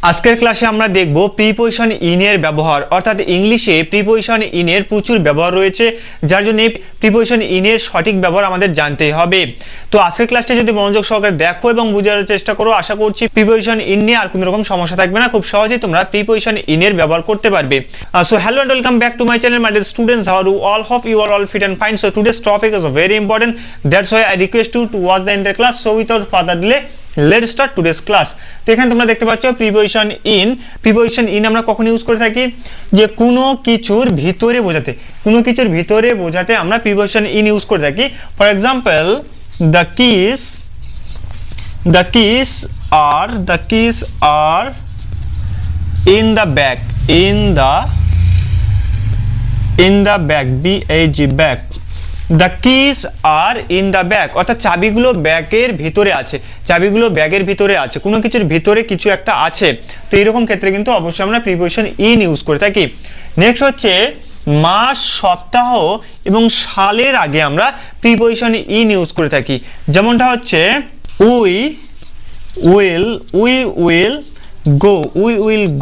আজকের ক্লাসে আমরা দেখব প্রিপোজিশন ইন এর ব্যবহার, অর্থাৎ ইংলিশে প্রিপোজিশন ইন এর প্রচুর ব্যবহার রয়েছে, যার জন্য প্রিপোজিশন ইন এর সঠিক ব্যবহার আমাদের জানতেই হবে। তো আজকের ক্লাসটা যদি মনোযোগ সহকারে দেখো এবং বোঝার চেষ্টা করো, আশা করছি প্রিপোজিশন ইন নিয়ে আর কোনো রকম সমস্যা থাকবে না, খুব সহজেই তোমরা প্রিপোজিশন ইন এর ব্যবহার করতে পারবে। So hello and welcome back to my channel, my dear students, how do all of you are all fit and fine. So today's topic is very important, that's why I request you to watch the entire class. So without further delay let's start today's class. তো এখানে তোমরা দেখতে পাচ্ছ preposition in. Preposition in আমরা কখন use করে থাকি? যে কোনো কিছুর ভিতরে বোঝাতে, কোনো কিছুর ভিতরে বোঝাতে আমরা প্রিপোজিশন ইন ইউজ করে থাকি। For example, the keys are in the bag, in the bag, bag, bag. The keys are in the bag, অর্থাৎ চাবিগুলো ব্যাগের ভিতরে আছে, চাবিগুলো ব্যাগের ভিতরে আছে, কোনো কিছুর ভিতরে কিছু একটা আছে। তো এরকম ক্ষেত্রে কিন্তু অবশ্যই আমরা প্রিপোজিশন ইন ইউজ করে থাকি। নেক্সট হচ্ছে মাস, সপ্তাহ এবং সালের আগে আমরা প্রিপোজিশন ইন ইউজ করে থাকি। যেমনটা হচ্ছে we will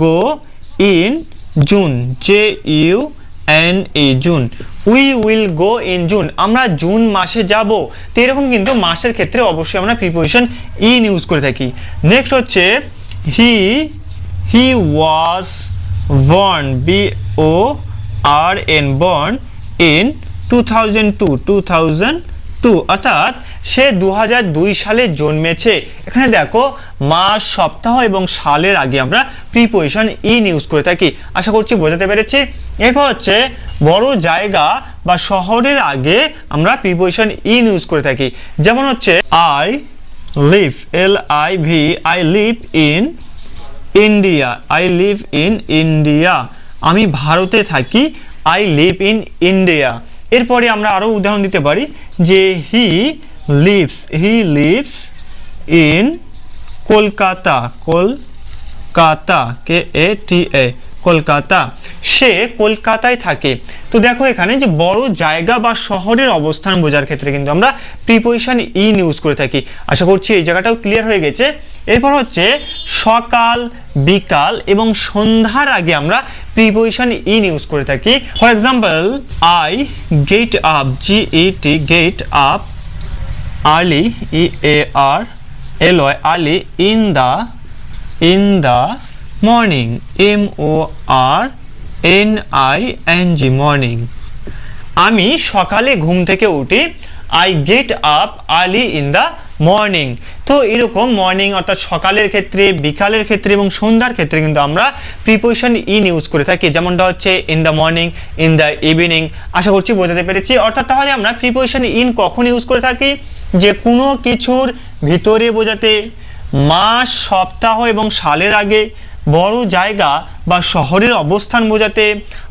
go in June, June, June. we will go in June, আমরা জুন মাসে যাব। তো এরকম কিন্তু মাসের ক্ষেত্রে অবশ্যই আমরা প্রিপোজিশন ইন ইউজ করে থাকি। নেক্সট হচ্ছে he was born, born in 2002, অর্থাৎ সে 2002 সালে জন্মেছে। এখানে দেখো মাস, সপ্তাহ এবং সালের আগে আমরা প্রিপোজিশন ইন ইউজ করে থাকি। আশা করছি বোঝাতে পেরেছি। এরপর হচ্ছে বড় জায়গা বা শহরের আগে আমরা প্রিপোজিশন ইন ইউজ করে থাকি। যেমন হচ্ছে I live, I live in India, আমি ভারতে থাকি, I live in India। এরপরে আমরা আরো উদাহরণ দিতে পারি যে he lives in Kolkata, Kolkata, সে কলকাতায় থাকে। তো দেখো এখানে যে বড় জায়গা বা শহরের অবস্থান বোঝার ক্ষেত্রে কিন্তু আমরা প্রিপোজিশন ইন ইউজ করে থাকি। আশা করছি এই জায়গাটাও ক্লিয়ার হয়ে গেছে। এরপর হচ্ছে সকাল, বিকাল এবং সন্ধ্যার আগে আমরা প্রিপোজিশন ইন ইউজ করে থাকি। For example, I get up, get up early, early in the morning, morning, আমি সকালে ঘুম থেকে উঠি, I get up early in the morning। তো এরকম মর্নিং অর্থাৎ সকালের ক্ষেত্রে, বিকালের ক্ষেত্রে এবং সন্ধ্যার ক্ষেত্রে কিন্তু আমরা প্রিপোজিশন ইন ইউজ করে থাকি। যেমনটা হচ্ছে in the morning, in the evening. আশা করছি বোঝাতে পেরেছি। অর্থাৎ তাহলে আমরা প্রিপোজিশন ইন কখন ইউজ করে থাকি? যে কোনো কিছুর ভিতরে বোঝাতে, মাস, সপ্তাহ এবং সালের আগে, বড় জায়গা বা শহরের অবস্থান বোঝাতে,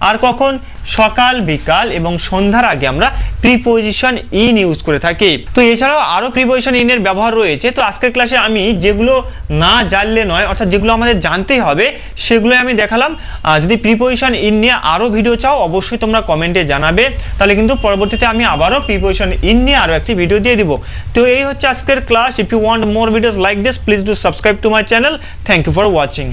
আর কখন সকাল, বিকাল এবং সন্ধ্যার আগে আমরা প্রিপোজিশন ইন ইউজ করে থাকি। তো এছাড়াও আরো প্রিপোজিশন ইন এর ব্যবহার রয়েছে। তো আজকের ক্লাসে আমি যেগুলো না জানলে নয়, অর্থাৎ যেগুলো আমাদের জানতেই হবে, সেগুলো আমি দেখালাম। যদি প্রিপোজিশন ইন নিয়ে আরো ভিডিও চাও অবশ্যই তোমরা কমেন্টে জানাবে, তাহলে কিন্তু পরবর্তীতে আমি আবারও প্রিপোজিশন ইন নিয়ে আরো একটি ভিডিও দিয়ে দিব। তো এই হচ্ছে আজকের class. If you want more videos like this, please do subscribe to my channel. Thank you for watching.